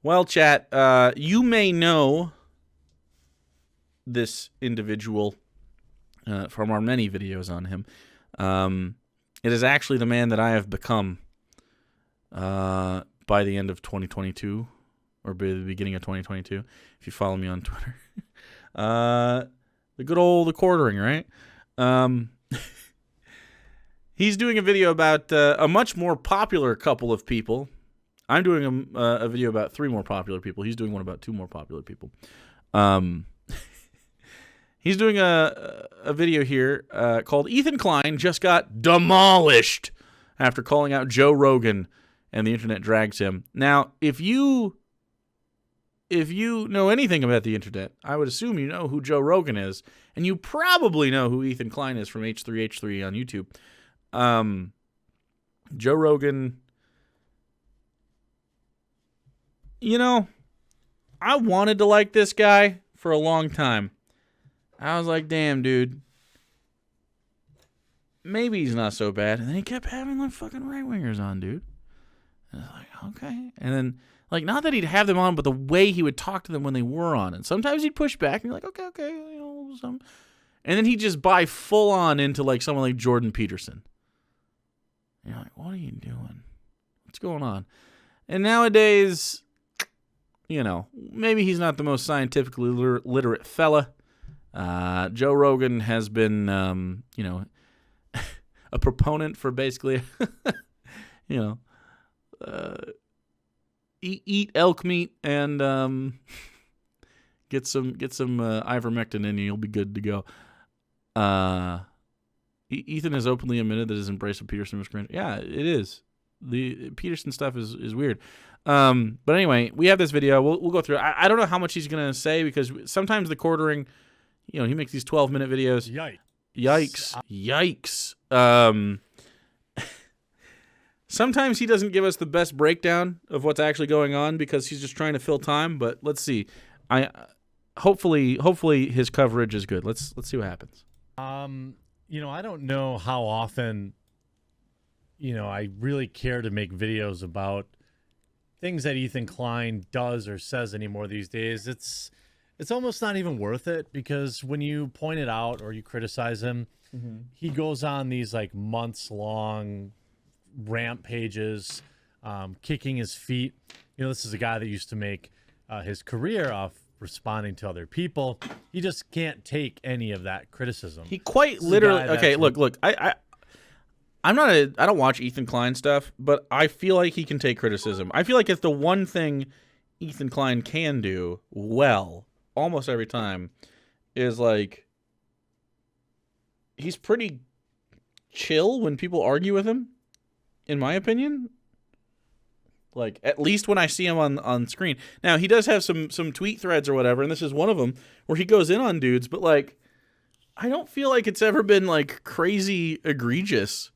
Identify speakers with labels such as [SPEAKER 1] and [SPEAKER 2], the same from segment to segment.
[SPEAKER 1] Well, chat, you may know this individual from our many videos on him. It is actually the man that I have become by the end of 2022, or by the beginning of 2022, if you follow me on Twitter. The good old TheQuartering, right? He's doing a video about a much more popular couple of people. I'm doing a video about 3 more popular people. He's doing one about 2 more popular people. He's doing a video here called Ethan Klein Just Got Demolished after calling out Joe Rogan and the internet drags him. Now, if you know anything about the internet, I would assume you know who Joe Rogan is, and you probably know who Ethan Klein is from H3H3 on YouTube. Joe Rogan, you know, I wanted to like this guy for a long time. I was like, damn, dude, maybe he's not so bad. And then he kept having like fucking right-wingers on, dude. And I was like, okay. And then, like, not that he'd have them on, but the way he would talk to them when they were on. And sometimes he'd push back and you're like, okay, you know, some. And then he'd just buy full on into like someone like Jordan Peterson. And you're like, what are you doing? What's going on? And nowadays, you know, maybe he's not the most scientifically literate fella. Joe Rogan has been, you know, a proponent for basically, you know, eat elk meat and get some ivermectin in and you'll be good to go. Ethan has openly admitted that his embrace of Peterson was cringe. Yeah, it is. The Peterson stuff is weird. But anyway, we have this video. We'll go through it. I don't know how much he's gonna say because sometimes TheQuartering, you know, he makes these 12-minute videos. Yikes. Sometimes he doesn't give us the best breakdown of what's actually going on because he's just trying to fill time. But let's see. Hopefully his coverage is good. Let's see what happens.
[SPEAKER 2] You know, I don't know how often, you know, I really care to make videos about things that Ethan Klein does or says anymore these days. It's almost not even worth it because when you point it out or you criticize him, he goes on these like months-long rampages, kicking his feet. You know, this is a guy that used to make his career off responding to other people. He just can't take any of that criticism.
[SPEAKER 1] He quite literally. Okay, look. I don't watch Ethan Klein stuff, but I feel like he can take criticism. I feel like it's the one thing Ethan Klein can do well almost every time is like he's pretty chill when people argue with him, in my opinion. Like, at least when I see him on screen. Now, he does have some tweet threads or whatever, and this is one of them, where he goes in on dudes, but, like, I don't feel like it's ever been, like, crazy egregious.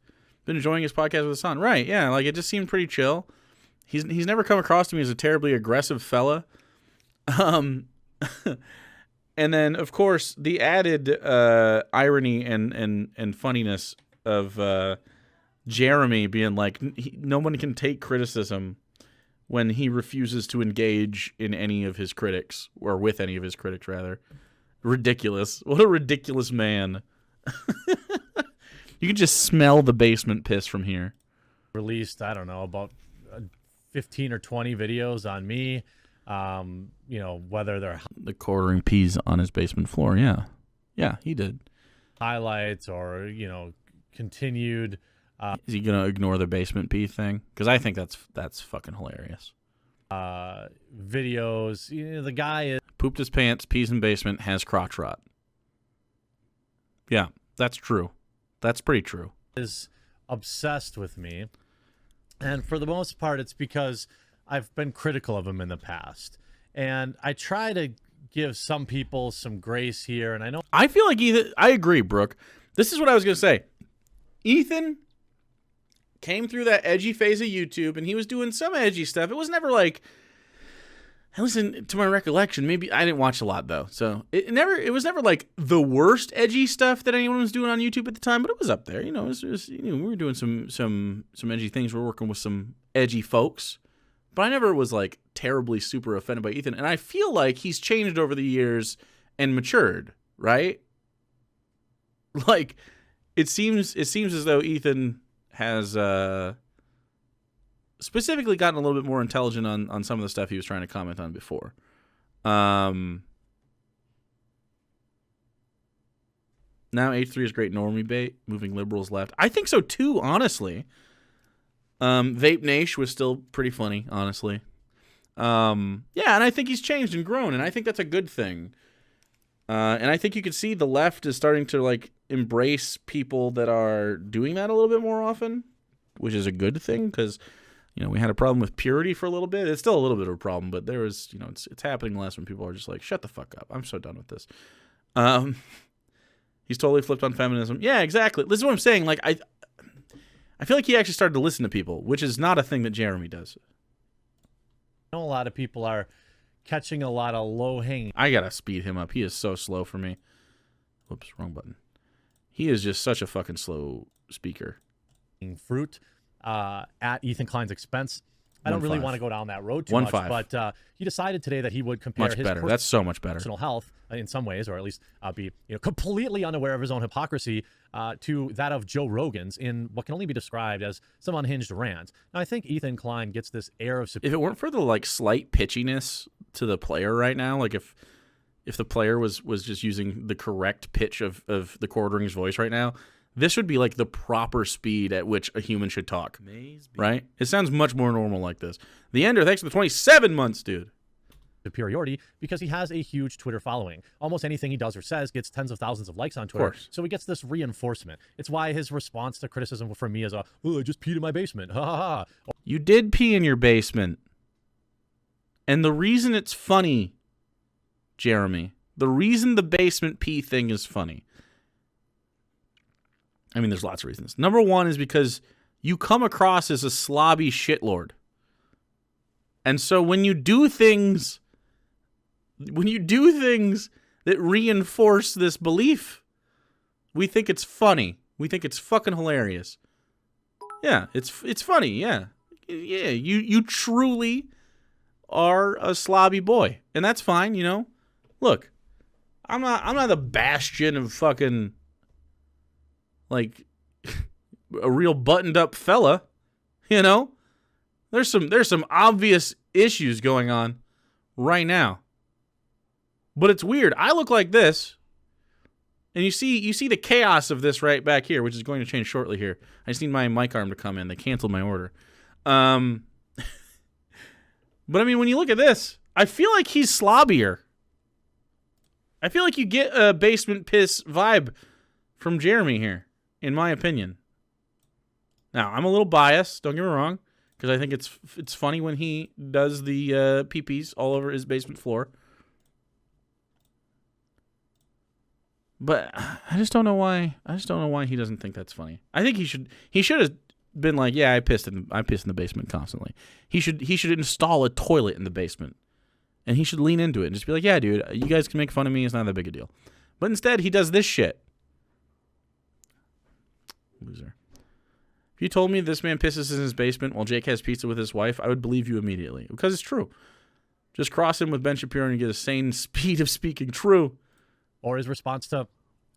[SPEAKER 1] Been enjoying his podcast with his son. Right, yeah, like, it just seemed pretty chill. He's never come across to me as a terribly aggressive fella. And then, of course, the added irony and funniness of Jeremy being like, no one can take criticism when he refuses to engage in any of his critics, or with any of his critics, rather. Ridiculous. What a ridiculous man. You can just smell the basement piss from here.
[SPEAKER 2] Released, I don't know, about 15 or 20 videos on me. You know, whether they're
[SPEAKER 1] TheQuartering peas on his basement floor. Yeah, he did.
[SPEAKER 2] Highlights or, you know, continued.
[SPEAKER 1] Is he gonna ignore the basement pee thing? Because I think that's fucking hilarious.
[SPEAKER 2] Videos. You know, the guy is
[SPEAKER 1] pooped his pants, pees in basement, has crotch rot. Yeah, that's true. That's pretty true.
[SPEAKER 2] Is obsessed with me, and for the most part, it's because I've been critical of him in the past, and I try to give some people some grace here. And I
[SPEAKER 1] feel like Ethan. I agree, Brooke. This is what I was gonna say. Ethan came through that edgy phase of YouTube, and he was doing some edgy stuff. It was never like, I listened to my recollection. Maybe I didn't watch a lot though, so it was never like the worst edgy stuff that anyone was doing on YouTube at the time. But it was up there, you know. We were doing some edgy things. We're working with some edgy folks but I never was like terribly super offended by Ethan. And I feel like he's changed over the years and matured, right? Like it seems as though Ethan has specifically gotten a little bit more intelligent on some of the stuff he was trying to comment on before. Now H3 is great normie bait, moving liberals left. I think so too, honestly. Vape Nash was still pretty funny, honestly. Yeah, and I think he's changed and grown, and I think that's a good thing. And I think you can see the left is starting to like embrace people that are doing that a little bit more often, which is a good thing because, you know, we had a problem with purity for a little bit. It's still a little bit of a problem, but there was, you know, it's happening less when people are just like, shut the fuck up. I'm so done with this. He's totally flipped on feminism. Yeah, exactly. This is what I'm saying. Like, I feel like he actually started to listen to people, which is not a thing that Jeremy does.
[SPEAKER 2] I know a lot of people are catching a lot of low-hanging.
[SPEAKER 1] I gotta speed him up. He is so slow for me. Whoops, wrong button. He is just such a fucking slow speaker.
[SPEAKER 2] Fruit at Ethan Klein's expense. I don't really want to go down that road too much, but he decided today that he would compare his
[SPEAKER 1] That's so much better.
[SPEAKER 2] Personal health in some ways, or at least be completely unaware of his own hypocrisy to that of Joe Rogan's in what can only be described as some unhinged rant. Now, I think Ethan Klein gets this air of
[SPEAKER 1] if it weren't for the like slight pitchiness to the player right now, like if the player was just using the correct pitch of TheQuartering's voice right now, this would be like the proper speed at which a human should talk, right? It sounds much more normal like this. The Ender, thanks for the 27 months, dude.
[SPEAKER 2] Superiority because he has a huge Twitter following. Almost anything he does or says gets tens of thousands of likes on Twitter. So he gets this reinforcement. It's why his response to criticism from me is, I just peed in my basement. Ha ha ha.
[SPEAKER 1] You did pee in your basement. And the reason it's funny, Jeremy, the reason the basement pee thing is funny, I mean, there's lots of reasons. Number one is because you come across as a slobby shitlord. And so when you do things that reinforce this belief, we think it's funny. We think it's fucking hilarious. Yeah, it's funny, yeah. Yeah, you truly are a slobby boy. And that's fine, you know. Look, I'm not the bastion of fucking like a real buttoned up fella, you know? There's some obvious issues going on right now. But it's weird. I look like this, and you see the chaos of this right back here, which is going to change shortly here. I just need my mic arm to come in. They canceled my order. But I mean, when you look at this, I feel like he's slobbier. I feel like you get a basement piss vibe from Jeremy here, in my opinion. Now, I'm a little biased, don't get me wrong, because I think it's funny when he does the pee-pees all over his basement floor. But I just don't know why. He doesn't think that's funny. I think he should have been like, yeah, I pissed in the basement constantly. He should install a toilet in the basement, and he should lean into it and just be like, yeah, dude, you guys can make fun of me. It's not that big a deal. But instead, he does this shit. Loser. If you told me this man pisses in his basement while Jake has pizza with his wife, I would believe you immediately. Because it's true. Just cross him with Ben Shapiro and you get a sane speed of speaking true.
[SPEAKER 2] Or his response to,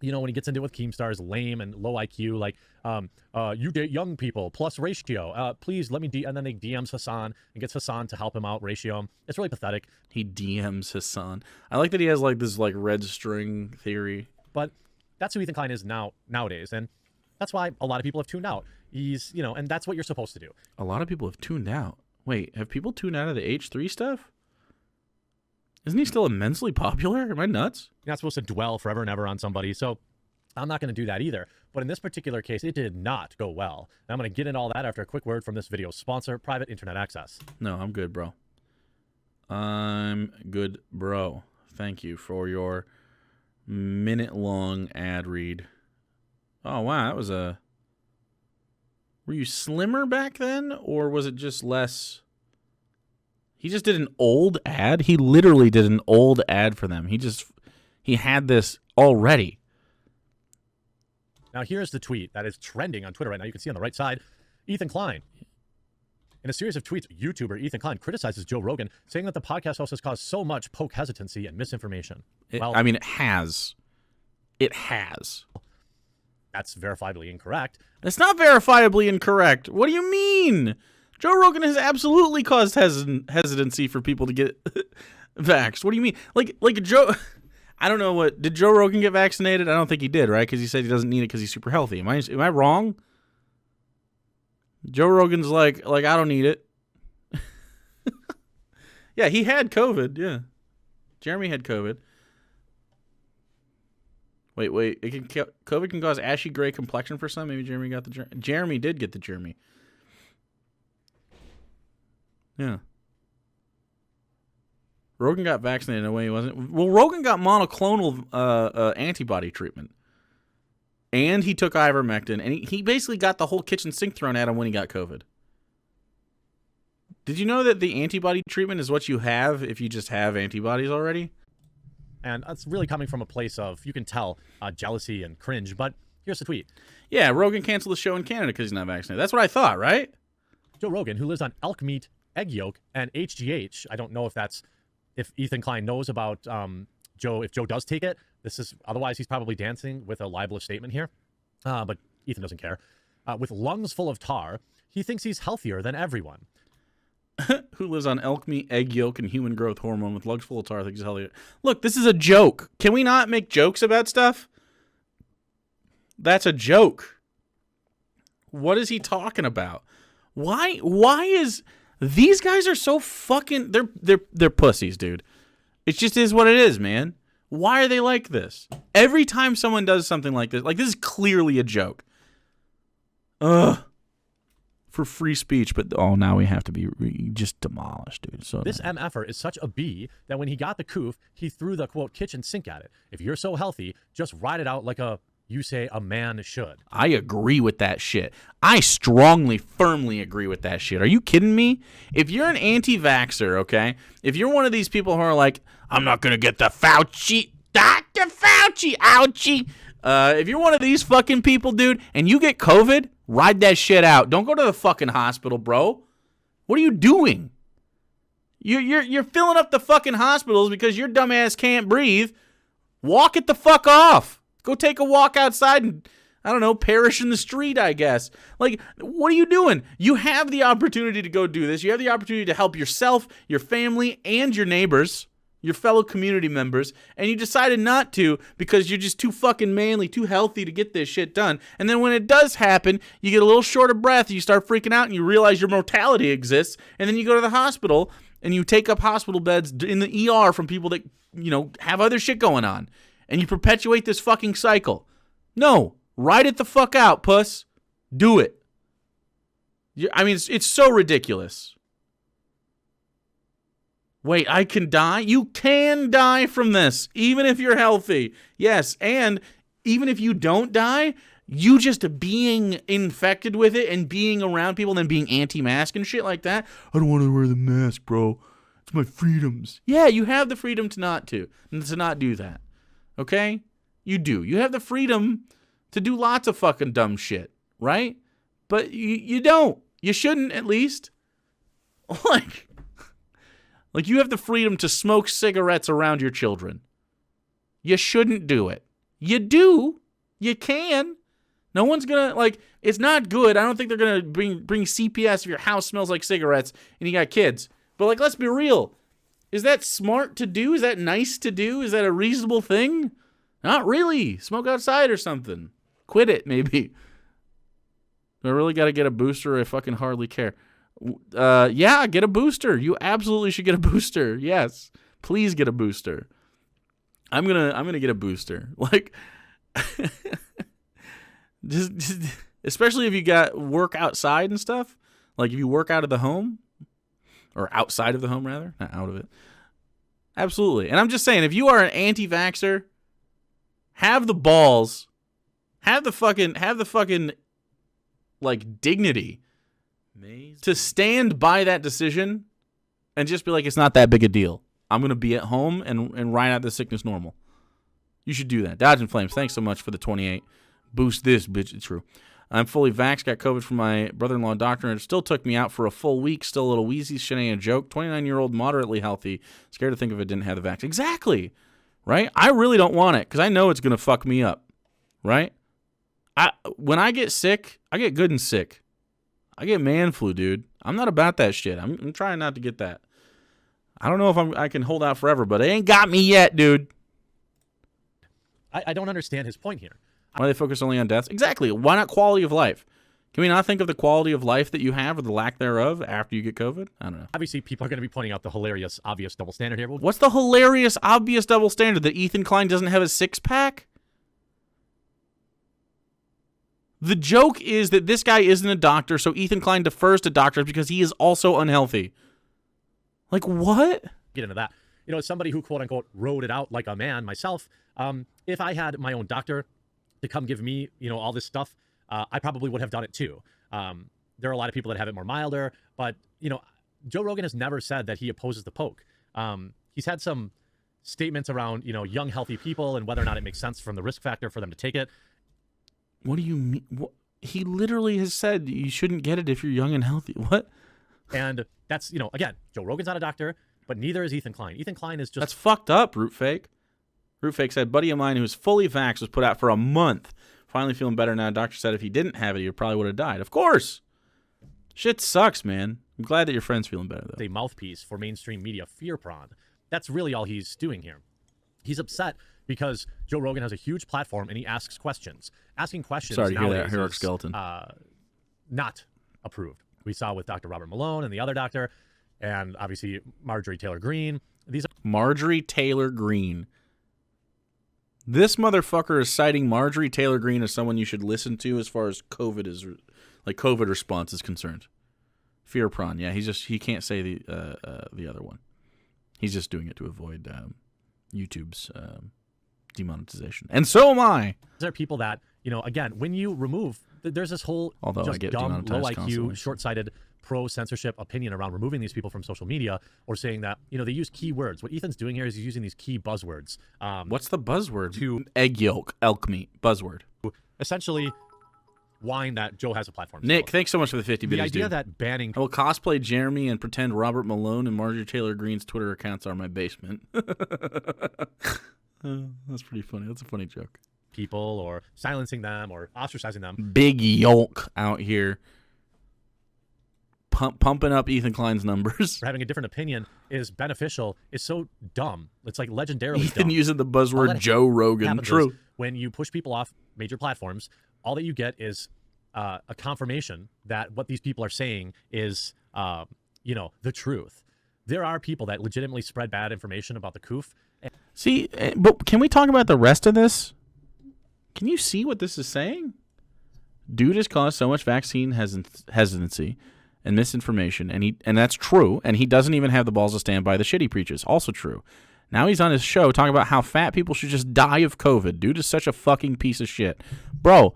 [SPEAKER 2] when he gets into it with Keemstar is lame and low IQ, like, you date young people plus ratio. Please let me and then he DMs Hassan and gets Hassan to help him out, ratio. It's really pathetic.
[SPEAKER 1] He DMs Hassan. I like that he has like this like red string theory.
[SPEAKER 2] But that's who Ethan Klein is nowadays, and that's why a lot of people have tuned out. He's, and that's what you're supposed to do.
[SPEAKER 1] A lot of people have tuned out. Wait, have people tuned out of the H3 stuff? Isn't he still immensely popular? Am I nuts?
[SPEAKER 2] You're not supposed to dwell forever and ever on somebody, so I'm not going to do that either. But in this particular case, it did not go well. And I'm going to get into all that after a quick word from this video's sponsor, Private Internet Access.
[SPEAKER 1] No, I'm good, bro. I'm good, bro. Thank you for your minute-long ad read. Oh, wow, that was a... Were you slimmer back then, or was it just less... He just did an old ad? He literally did an old ad for them. He had this already.
[SPEAKER 2] Now, here's the tweet that is trending on Twitter right now. You can see on the right side, Ethan Klein. In a series of tweets, YouTuber Ethan Klein criticizes Joe Rogan, saying that the podcast host has caused so much poke hesitancy and misinformation.
[SPEAKER 1] I mean, it has. It has.
[SPEAKER 2] That's verifiably incorrect.
[SPEAKER 1] It's not verifiably incorrect. What do you mean? Joe Rogan has absolutely caused hesitancy for people to get vaxxed. What do you mean? Like Joe... I don't know what... Did Joe Rogan get vaccinated? I don't think he did, right? Because he said he doesn't need it because he's super healthy. Am I wrong? Joe Rogan's like I don't need it. Yeah, he had COVID, yeah. Jeremy had COVID. Wait. COVID can cause ashy gray complexion for some. Maybe Jeremy got the... Jeremy did get the Jeremy. Yeah. Rogan got vaccinated in a way he wasn't. Well, Rogan got monoclonal antibody treatment. And he took ivermectin. And he basically got the whole kitchen sink thrown at him when he got COVID. Did you know that the antibody treatment is what you have if you just have antibodies already?
[SPEAKER 2] And that's really coming from a place of, you can tell, jealousy and cringe. But here's the tweet.
[SPEAKER 1] Yeah, Rogan canceled the show in Canada because he's not vaccinated. That's what I thought, right?
[SPEAKER 2] Joe Rogan, who lives on elk meat, egg yolk, and HGH. I don't know if Ethan Klein knows about Joe, if Joe does take it. Otherwise he's probably dancing with a libelous statement here. But Ethan doesn't care. With lungs full of tar, he thinks he's healthier than everyone.
[SPEAKER 1] Who lives on elk meat, egg yolk, and human growth hormone with lungs full of tar thinks he's healthier. Look, this is a joke. Can we not make jokes about stuff? That's a joke. What is he talking about? Why is... These guys are so fucking... They're pussies, dude. It just is what it is, man. Why are they like this? Every time someone does something like this is clearly a joke. Ugh. For free speech, but now we have to be just demolished, dude. So
[SPEAKER 2] this MFer is such a B that when he got the coof, he threw the, quote, kitchen sink at it. If you're so healthy, just ride it out like a man should.
[SPEAKER 1] I agree with that shit. I strongly, firmly agree with that shit. Are you kidding me? If you're an anti-vaxxer, okay? If you're one of these people who are like, I'm not going to get the Fauci, Dr. Fauci, ouchie. If you're one of these fucking people, dude, and you get COVID, ride that shit out. Don't go to the fucking hospital, bro. What are you doing? You're filling up the fucking hospitals because your dumb ass can't breathe. Walk it the fuck off. Go take a walk outside and, I don't know, perish in the street, I guess. Like, what are you doing? You have the opportunity to go do this. You have the opportunity to help yourself, your family, and your neighbors, your fellow community members, and you decided not to because you're just too fucking manly, too healthy to get this shit done. And then when it does happen, you get a little short of breath, you start freaking out, and you realize your mortality exists, and then you go to the hospital, and you take up hospital beds in the ER from people that, have other shit going on. And you perpetuate this fucking cycle. No, ride it the fuck out, puss. Do it. It's so ridiculous. Wait, I can die? You can die from this, even if you're healthy. Yes, and even if you don't die, you just being infected with it and being around people and then being anti-mask and shit like that. I don't want to wear the mask, bro. It's my freedoms. Yeah, you have the freedom to not do that. Okay? You do. You have the freedom to do lots of fucking dumb shit, right? But you don't. You shouldn't, at least. Like you have the freedom to smoke cigarettes around your children. You shouldn't do it. You do. You can. No one's gonna, it's not good. I don't think they're gonna bring CPS if your house smells like cigarettes and you got kids. But, let's be real. Is that smart to do? Is that nice to do? Is that a reasonable thing? Not really. Smoke outside or something. Quit it, maybe. Do I really got to get a booster? I fucking hardly care. Yeah, get a booster. You absolutely should get a booster. Yes. Please get a booster. I'm gonna get a booster. Just especially if you got work outside and stuff. Like if you work out of the home. Or outside of the home, rather. Not out of it. Absolutely. And I'm just saying, if you are an anti-vaxxer, have the balls, have the fucking, dignity to stand by that decision and just be like, it's not that big a deal. I'm going to be at home and ride out the sickness normal. You should do that. Dodge and Flames, thanks so much for the 28. Boost this, bitch. It's true. I'm fully vaxxed, got COVID from my brother-in-law doctor, and it still took me out for a full week. Still a little wheezy, shit ain't a joke. 29-year-old, moderately healthy. Scared to think if it didn't have the vax. Exactly, right? I really don't want it because I know it's going to fuck me up, right? When I get sick, I get good and sick. I get man flu, dude. I'm not about that shit. I'm trying not to get that. I don't know if I can hold out forever, but it ain't got me yet, dude.
[SPEAKER 2] I don't understand his point here.
[SPEAKER 1] Why they focus only on deaths? Exactly. Why not quality of life? Can we not think of the quality of life that you have or the lack thereof after you get COVID? I don't know.
[SPEAKER 2] Obviously, people are going to be pointing out the hilarious, obvious double standard here.
[SPEAKER 1] What's the hilarious, obvious double standard? That Ethan Klein doesn't have a six-pack? The joke is that this guy isn't a doctor, so Ethan Klein defers to doctors because he is also unhealthy. Like, what?
[SPEAKER 2] Get into that. You know, as somebody who, quote unquote, rode it out like a man myself, if I had my own doctor to come give me, all this stuff, I probably would have done it too. There are a lot of people that have it more milder, but, Joe Rogan has never said that he opposes the poke. He's had some statements around, young, healthy people and whether or not it makes sense from the risk factor for them to take it.
[SPEAKER 1] What do you mean? What? He literally has said you shouldn't get it if you're young and healthy. What?
[SPEAKER 2] And that's, again, Joe Rogan's not a doctor, but neither is Ethan Klein. Ethan Klein is just...
[SPEAKER 1] That's fucked up, Root Fake. Root Fake said, buddy of mine who was fully vaxxed was put out for a month. Finally feeling better now. Doctor said if he didn't have it, he probably would have died. Of course. Shit sucks, man. I'm glad that your friend's feeling better, though.
[SPEAKER 2] A mouthpiece for mainstream media fear prawn. That's really all he's doing here. He's upset because Joe Rogan has a huge platform and he asks questions. Asking questions
[SPEAKER 1] Sorry to hear that,
[SPEAKER 2] nowadays
[SPEAKER 1] heroic
[SPEAKER 2] is,
[SPEAKER 1] skeleton.
[SPEAKER 2] Not approved. We saw with Dr. Robert Malone and the other doctor, and obviously Marjorie Taylor Greene.
[SPEAKER 1] Marjorie Taylor Greene. This motherfucker is citing Marjorie Taylor Greene as someone you should listen to as far as COVID response is concerned. Fear prawn. Yeah, he can't say the other one. He's just doing it to avoid YouTube's demonetization. And so am I.
[SPEAKER 2] There are people that, again, when you remove, there's this whole just dumb, low IQ, short-sighted, pro-censorship opinion around removing these people from social media or saying that, they use keywords. What Ethan's doing here is he's using these key buzzwords.
[SPEAKER 1] What's the buzzword? Egg yolk, elk meat, buzzword.
[SPEAKER 2] Essentially, whine that Joe has a platform.
[SPEAKER 1] Nick, thanks so much for the 50 biddies,
[SPEAKER 2] The idea
[SPEAKER 1] dude.
[SPEAKER 2] that banning...
[SPEAKER 1] I will cosplay Jeremy and pretend Robert Malone and Marjorie Taylor Greene's Twitter accounts are my basement. That's pretty funny. That's a funny joke.
[SPEAKER 2] People or silencing them or ostracizing them.
[SPEAKER 1] Big yolk out here. Pumping up Ethan Klein's numbers.
[SPEAKER 2] Having a different opinion is beneficial. It's so dumb. It's like legendarily
[SPEAKER 1] Ethan
[SPEAKER 2] dumb.
[SPEAKER 1] using the buzzword Joe Rogan. True.
[SPEAKER 2] When you push people off major platforms, all that you get is a confirmation that what these people are saying is, the truth. There are people that legitimately spread bad information about the coof.
[SPEAKER 1] See, but can we talk about the rest of this? Can you see what this is saying? Dude has caused so much vaccine hesitancy and misinformation, and that's true, and he doesn't even have the balls to stand by the shit he preaches. Also true. Now he's on his show talking about how fat people should just die of COVID. Dude is such a fucking piece of shit. Bro,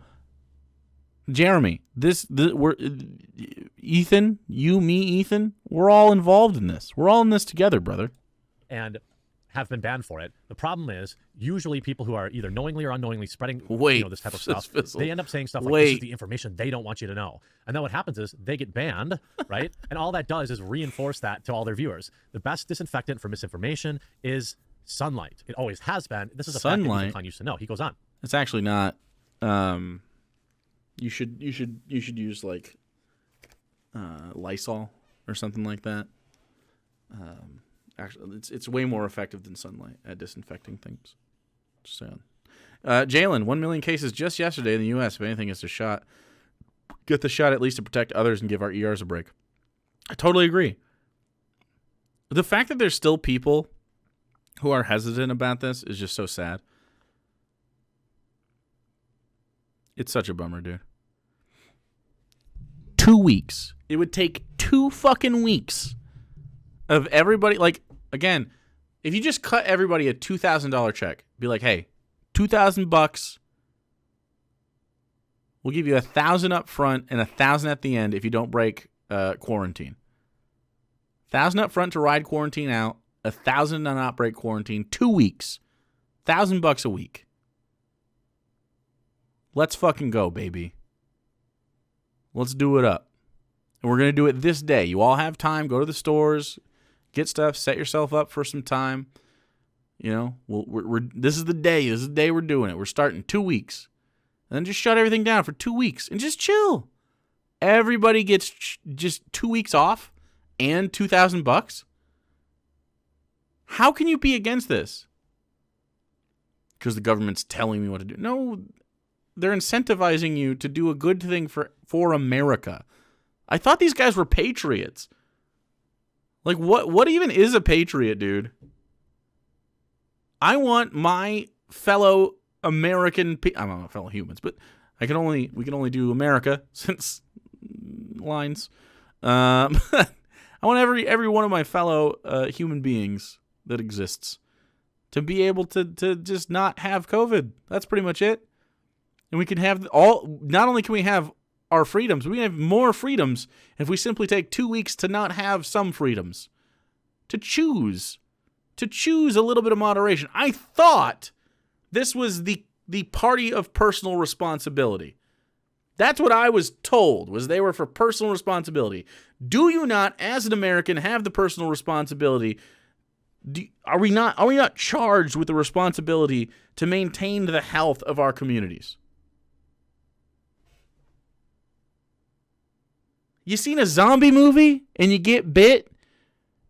[SPEAKER 1] Jeremy, Ethan, you, me, Ethan, we're all involved in this. We're all in this together, brother.
[SPEAKER 2] And have been banned for it. The problem is, usually people who are either knowingly or unknowingly spreading this type of stuff, they end up saying stuff like, this is the information they don't want you to know. And then what happens is they get banned, right? And all that does is reinforce that to all their viewers. The best disinfectant for misinformation is sunlight. It always has been. This is a fact that Ethan Klein used to know. He goes on.
[SPEAKER 1] It's actually not. You should use like Lysol or something like that. Actually, it's way more effective than sunlight at disinfecting things. Just saying. Jalen, 1 million cases just yesterday in the U.S. If anything, it's a shot. Get the shot at least to protect others and give our ERs a break. I totally agree. The fact that there's still people who are hesitant about this is just so sad. It's such a bummer, dude. 2 weeks. It would take 2 fucking weeks of everybody, like, again, if you just cut everybody a $2,000 check, be like, hey, $2,000, we'll give you $1,000 up front and $1,000 at the end if you don't break quarantine. $1,000 up front to ride quarantine out, $1,000 to not break quarantine, 2 weeks, $1,000 a week. Let's fucking go, baby. Let's do it up. And we're going to do it this day. You all have time. Go to the stores, get stuff, set yourself up for some time. You know, this is the day. This is the day we're doing it. We're starting 2 weeks. And then just shut everything down for 2 weeks and just chill. Everybody gets just 2 weeks off and $2,000. How can you be against this? Because the government's telling me what to do. No, they're incentivizing you to do a good thing for America. I thought these guys were patriots. Like, what even is a patriot, dude? I want my fellow American, I don't know, fellow humans, but we can only do America since lines. I want every one of my fellow human beings that exists to be able to just not have COVID. That's pretty much it. And we can have not only can we have our freedoms, we can have more freedoms if we simply take 2 weeks to not have some freedoms. To choose a little bit of moderation. I thought this was the party of personal responsibility. That's what I was told, was they were for personal responsibility. Do you not, as an American, have the personal responsibility? Are we not charged with the responsibility to maintain the health of our communities? You seen a zombie movie and you get bit,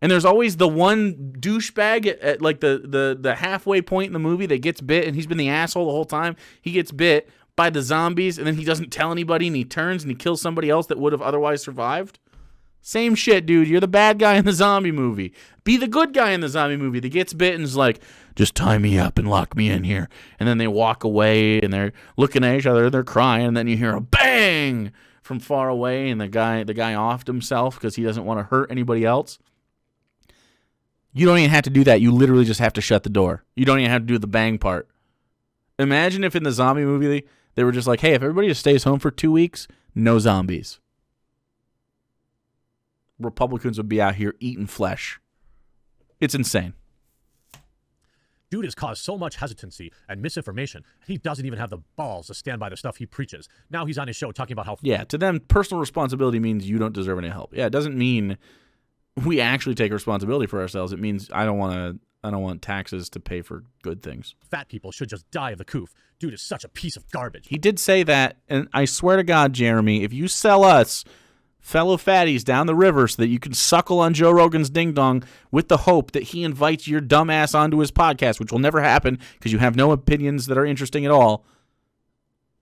[SPEAKER 1] and there's always the one douchebag at like the halfway point in the movie that gets bit, and he's been the asshole the whole time. He gets bit by the zombies, and then he doesn't tell anybody, and he turns and he kills somebody else that would have otherwise survived. Same shit, dude. You're the bad guy in the zombie movie. Be the good guy in the zombie movie that gets bit and is like, just tie me up and lock me in here. And then they walk away, and they're looking at each other, they're crying, and then you hear a bang from far away, and the guy offed himself because he doesn't want to hurt anybody else. You don't even have to do that. You literally just have to shut the door. You don't even have to do the bang part. Imagine if in the zombie movie they were just like, hey, if everybody just stays home for 2 weeks, no zombies. Republicans would be out here eating flesh. It's insane.
[SPEAKER 2] Dude has caused so much hesitancy and misinformation. He doesn't even have the balls to stand by the stuff he preaches. Now he's on his show talking about how...
[SPEAKER 1] Yeah, to them, personal responsibility means you don't deserve any help. Yeah, it doesn't mean we actually take responsibility for ourselves. It means I don't want taxes to pay for good things.
[SPEAKER 2] Fat people should just die of the coof. Dude is such a piece of garbage.
[SPEAKER 1] He did say that, and I swear to God, Jeremy, if you sell us fellow fatties down the river so that you can suckle on Joe Rogan's ding-dong with the hope that he invites your dumb ass onto his podcast, which will never happen because you have no opinions that are interesting at all.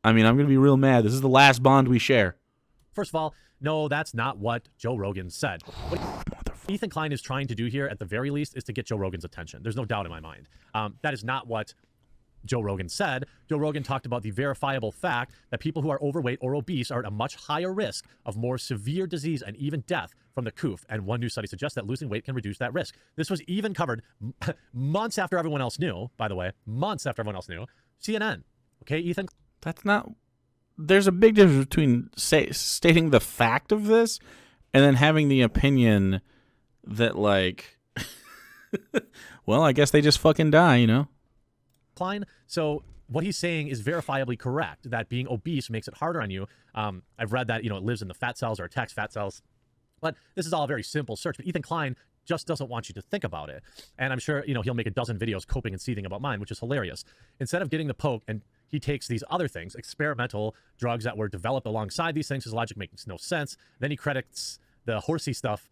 [SPEAKER 1] I mean, I'm going to be real mad. This is the last bond we share.
[SPEAKER 2] First of all, no, that's not what Joe Rogan said. What Ethan Klein is trying to do here, at the very least, is to get Joe Rogan's attention. There's no doubt in my mind. That is not what Joe Rogan said. Joe Rogan talked about the verifiable fact that people who are overweight or obese are at a much higher risk of more severe disease and even death from the coof. And one new study suggests that losing weight can reduce that risk. This was even covered months after everyone else knew, by the way, months after everyone else knew. CNN. Okay, Ethan?
[SPEAKER 1] That's not... There's a big difference between stating the fact of this and then having the opinion that, like, well, I guess they just fucking die, you know?
[SPEAKER 2] Klein. So what he's saying is verifiably correct, that being obese makes it harder on you. I've read that, it lives in the fat cells or attacks fat cells. But this is all a very simple search. But Ethan Klein just doesn't want you to think about it. And I'm sure, he'll make a dozen videos coping and seething about mine, which is hilarious. Instead of getting the poke, and he takes these other things, experimental drugs that were developed alongside these things. His logic makes no sense. Then he credits the horsey stuff,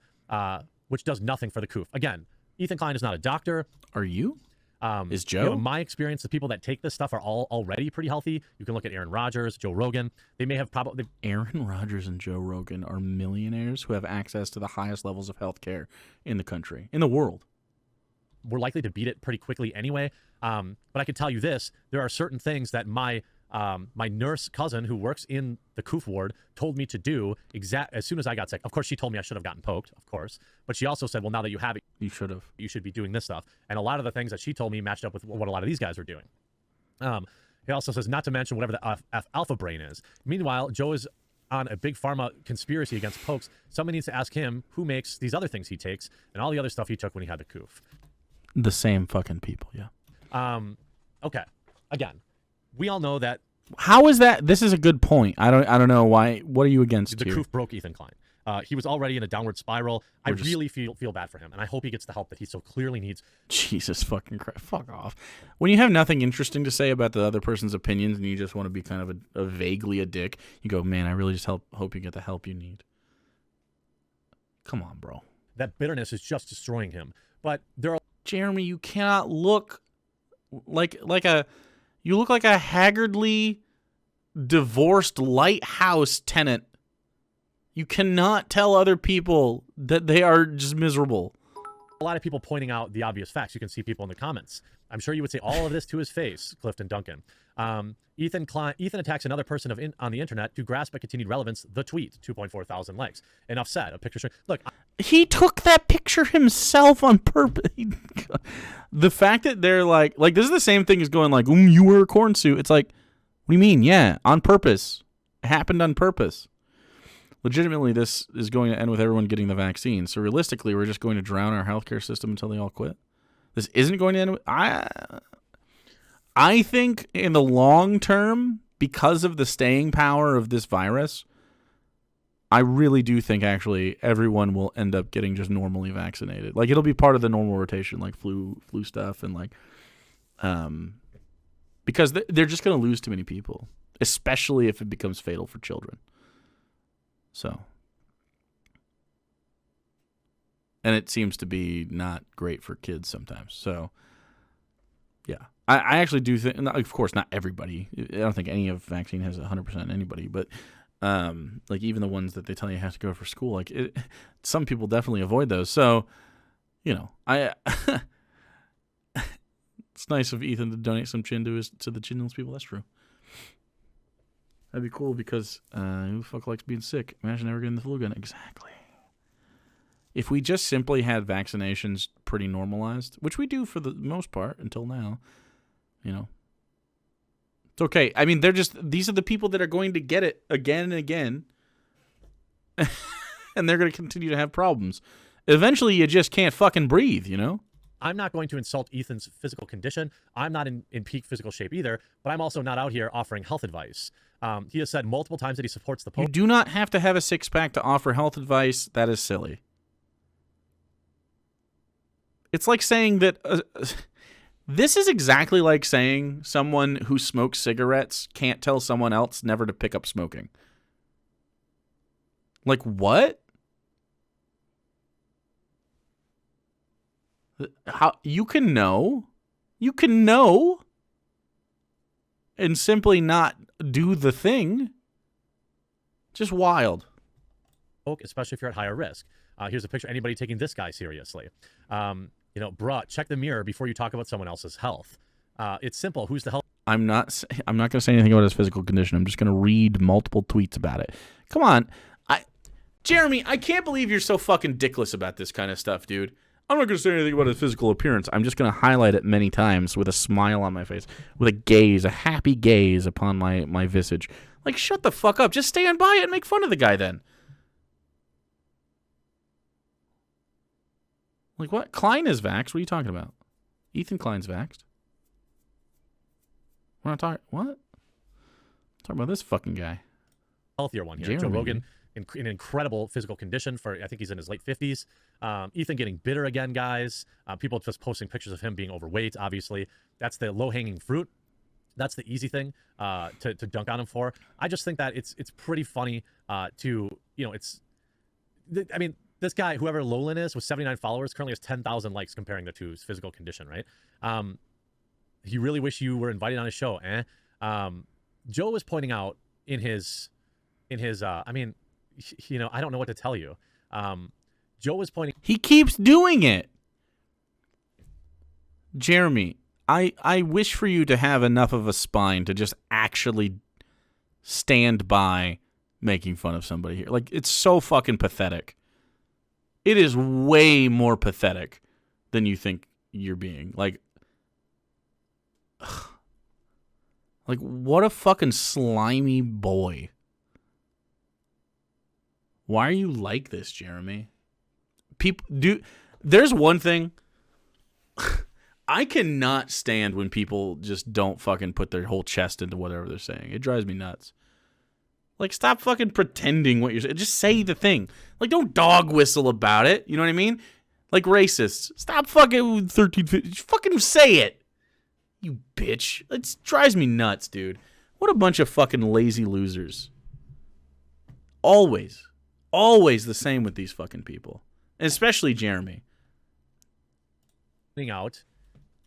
[SPEAKER 2] which does nothing for the coof. Again, Ethan Klein is not a doctor.
[SPEAKER 1] Are you? Is Joe?
[SPEAKER 2] My experience, the people that take this stuff are all already pretty healthy. You can look at Aaron Rodgers, Joe Rogan. They may have probably...
[SPEAKER 1] Aaron Rodgers and Joe Rogan are millionaires who have access to the highest levels of healthcare in the country, in the world.
[SPEAKER 2] We're likely to beat it pretty quickly anyway. But I can tell you this, there are certain things that my nurse cousin who works in the coof ward told me to do as soon as I got sick. Of course, she told me I should have gotten poked, of course. But she also said, well, now that you have it,
[SPEAKER 1] you should have.
[SPEAKER 2] You should be doing this stuff. And a lot of the things that she told me matched up with what a lot of these guys are doing. He also says, not to mention whatever the alpha brain is. Meanwhile, Joe is on a big pharma conspiracy against pokes. Someone needs to ask him who makes these other things he takes and all the other stuff he took when he had the coof.
[SPEAKER 1] The same fucking people, yeah.
[SPEAKER 2] Okay. Again, we all know that
[SPEAKER 1] How is that? This is a good point. I don't know why. What are you against
[SPEAKER 2] The
[SPEAKER 1] here?
[SPEAKER 2] coof broke Ethan Klein. He was already in a downward spiral. I really feel bad for him, and I hope he gets the help that he so clearly needs.
[SPEAKER 1] Jesus fucking Christ. Fuck off. When you have nothing interesting to say about the other person's opinions and you just want to be kind of a vaguely a dick, you go, man, I really just hope you get the help you need. Come on, bro.
[SPEAKER 2] That bitterness is just destroying him. But there are...
[SPEAKER 1] Jeremy, you cannot look like you look like a haggardly divorced lighthouse tenant. You cannot tell other people that they are just miserable.
[SPEAKER 2] A lot of people pointing out the obvious facts. You can see people in the comments. I'm sure you would say all of this to his face, Clifton Duncan. Ethan attacks another person on the internet to grasp at continued relevance. The tweet, 2.4 thousand likes. Enough said. A picture. Look,
[SPEAKER 1] he took that picture himself on purpose. The fact that they're like this is the same thing as going like, you wear a corn suit. It's like, what do you mean? Yeah, on purpose. It happened on purpose. Legitimately, this is going to end with everyone getting the vaccine. So realistically, we're just going to drown our healthcare system until they all quit. This isn't going to end with... I think in the long term, because of the staying power of this virus, I really do think actually everyone will end up getting just normally vaccinated. Like, it'll be part of the normal rotation, like flu stuff, and like, because they're just going to lose too many people, especially if it becomes fatal for children. So, and it seems to be not great for kids sometimes. So, yeah, I actually do think, of course, not everybody. I don't think any of vaccine has 100% anybody, but like even the ones that they tell you have to go for school, like some people definitely avoid those. So, you know, it's nice of Ethan to donate some chin to the chinless people. That's true. That'd be cool because who the fuck likes being sick? Imagine never getting the flu again. Exactly. If we just simply had vaccinations pretty normalized, which we do for the most part until now, you know, it's okay. I mean, these are the people that are going to get it again and again, and they're going to continue to have problems. Eventually, you just can't fucking breathe, you know?
[SPEAKER 2] I'm not going to insult Ethan's physical condition. I'm not in peak physical shape either, but I'm also not out here offering health advice. He has said multiple times that he supports the Pope.
[SPEAKER 1] You do not have to have a six-pack to offer health advice. That is silly. It's like saying that... this is exactly like saying someone who smokes cigarettes can't tell someone else never to pick up smoking. Like, what? How you can know and simply not do the thing. Just wild.
[SPEAKER 2] Especially if you're at higher risk. Here's a picture of anybody taking this guy seriously. Bruh, check the mirror before you talk about someone else's health. It's simple. Who's the health?
[SPEAKER 1] I'm not going to say anything about his physical condition. I'm just going to read multiple tweets about it. Come on. Jeremy, I can't believe you're so fucking dickless about this kind of stuff, dude. I'm not going to say anything about his physical appearance. I'm just going to highlight it many times with a smile on my face, with a happy gaze upon my visage. Like, shut the fuck up. Just stand by it and make fun of the guy then. Like, what? Klein is vaxxed. What are you talking about? Ethan Klein's vaxxed. We're not talking... What? I'm talking about this fucking guy.
[SPEAKER 2] Healthier one here.
[SPEAKER 1] Jeremy.
[SPEAKER 2] Joe Rogan in incredible physical condition for, I think he's in his late 50s. Ethan getting bitter again, guys. People just posting pictures of him being overweight, obviously. That's the low-hanging fruit. That's the easy thing to dunk on him for. I just think that it's pretty funny this guy, whoever Lolin is, with 79 followers, currently has 10,000 likes comparing the two's physical condition, right? He really wish you were invited on his show, eh? Joe was pointing out in his I don't know what to tell you. Joe was pointing...
[SPEAKER 1] He keeps doing it. Jeremy, I wish for you to have enough of a spine to just actually stand by making fun of somebody here. Like, it's so fucking pathetic. It is way more pathetic than you think you're being. Like, what a fucking slimy boy. Why are you like this, Jeremy? There's one thing. I cannot stand when people just don't fucking put their whole chest into whatever they're saying. It drives me nuts. Like, stop fucking pretending what you're saying. Just say the thing. Like, don't dog whistle about it. You know what I mean? Like racists. Stop fucking 13, 15. Fucking say it. You bitch. It drives me nuts, dude. What a bunch of fucking lazy losers. Always. Always the same with these fucking people. And especially Jeremy.
[SPEAKER 2] Out.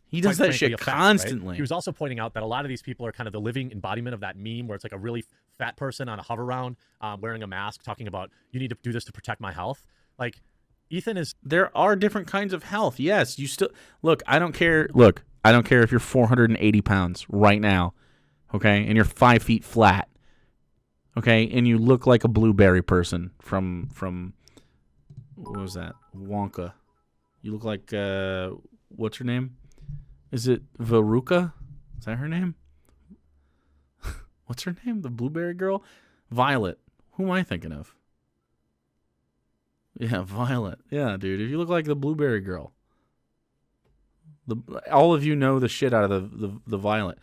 [SPEAKER 1] He does that shit constantly.
[SPEAKER 2] Right? He was also pointing out that a lot of these people are kind of the living embodiment of that meme where it's like a really fat person on a hover round wearing a mask talking about, you need to do this to protect my health. Like, Ethan is...
[SPEAKER 1] There are different kinds of health. Yes, you still... Look, I don't care. Look, I don't care if you're 480 pounds right now, okay, and you're 5 feet flat, okay, and you look like a blueberry person from what was that? Wonka. You look like, what's her name? Is it Veruca? Is that her name? What's her name? The blueberry girl? Violet. Who am I thinking of? Yeah, Violet. Yeah, dude. If you look like the blueberry girl. All of you know the shit out of the Violet.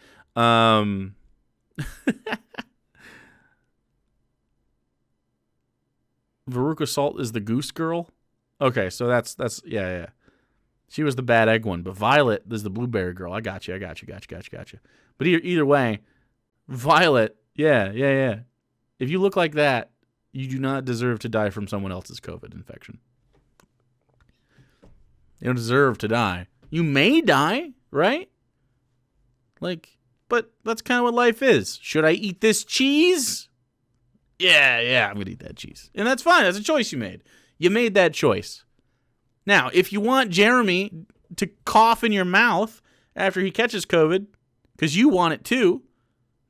[SPEAKER 1] Veruca Salt is the goose girl. Okay, so that's yeah. She was the bad egg one, but Violet is the blueberry girl. I got you. But either way, Violet, yeah. If you look like that, you do not deserve to die from someone else's COVID infection. You don't deserve to die. You may die, right? Like, but that's kind of what life is. Should I eat this cheese? Yeah, I'm going to eat that cheese. And that's fine. That's a choice you made. You made that choice. Now, if you want Jeremy to cough in your mouth after he catches COVID, because you want it too,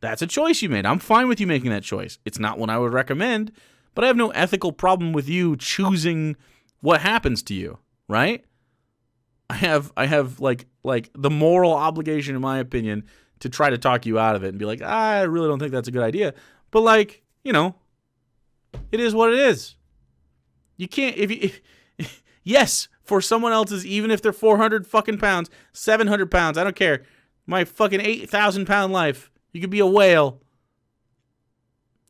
[SPEAKER 1] that's a choice you made. I'm fine with you making that choice. It's not one I would recommend, but I have no ethical problem with you choosing what happens to you, right? I have like the moral obligation, in my opinion, to try to talk you out of it and be like, I really don't think that's a good idea. But like, you know, it is what it is. You can't, yes, for someone else's, even if they're 400 fucking pounds, 700 pounds, I don't care. My fucking 8,000 pound life, you could be a whale.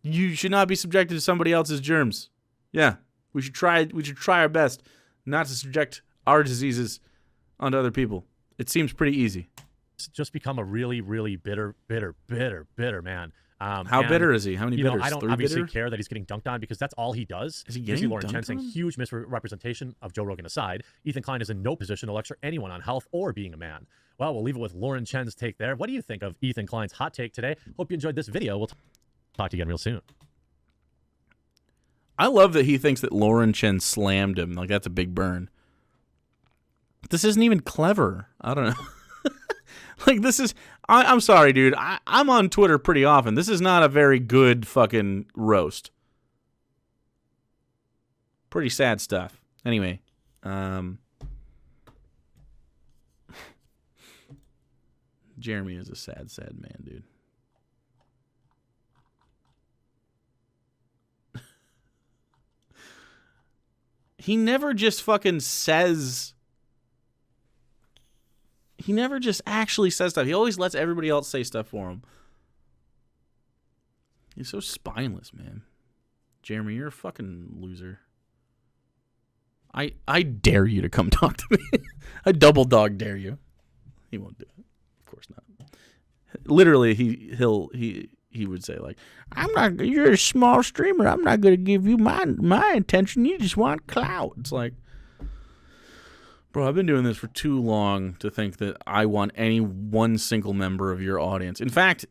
[SPEAKER 1] You should not be subjected to somebody else's germs. Yeah, we should try our best not to subject our diseases onto other people. It seems pretty easy.
[SPEAKER 2] It's just become a really, really bitter man.
[SPEAKER 1] How bitter is he? How many bitters?
[SPEAKER 2] I don't obviously care that he's getting dunked on because that's all he does.
[SPEAKER 1] Is he getting
[SPEAKER 2] Lauren
[SPEAKER 1] dunked
[SPEAKER 2] Chen saying
[SPEAKER 1] on?
[SPEAKER 2] huge misrepresentation of Joe Rogan aside. Ethan Klein is in no position to lecture anyone on health or being a man. Well, we'll leave it with Lauren Chen's take there. What do you think of Ethan Klein's hot take today? Hope you enjoyed this video. We'll talk to you again real soon.
[SPEAKER 1] I love that he thinks that Lauren Chen slammed him. Like, that's a big burn. This isn't even clever. I don't know. Like, this is... I'm sorry, dude. I'm on Twitter pretty often. This is not a very good fucking roast. Pretty sad stuff. Anyway. Jeremy is a sad man, dude. He never just fucking says... He never just actually says stuff. He always lets everybody else say stuff for him. He's so spineless, man. Jeremy, you're a fucking loser. I dare you to come talk to me. I double dog dare you. He won't do it. Of course not. Literally, he would say, like, you're a small streamer. I'm not going to give you my attention. You just want clout. It's like, bro, I've been doing this for too long to think that I want any one single member of your audience. In fact,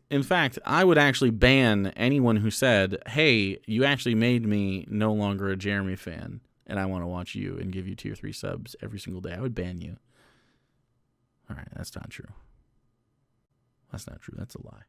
[SPEAKER 1] I would actually ban anyone who said, hey, you actually made me no longer a Jeremy fan, and I want to watch you and give you 2 or 3 subs every single day. I would ban you. All right, that's not true. That's not true. That's a lie.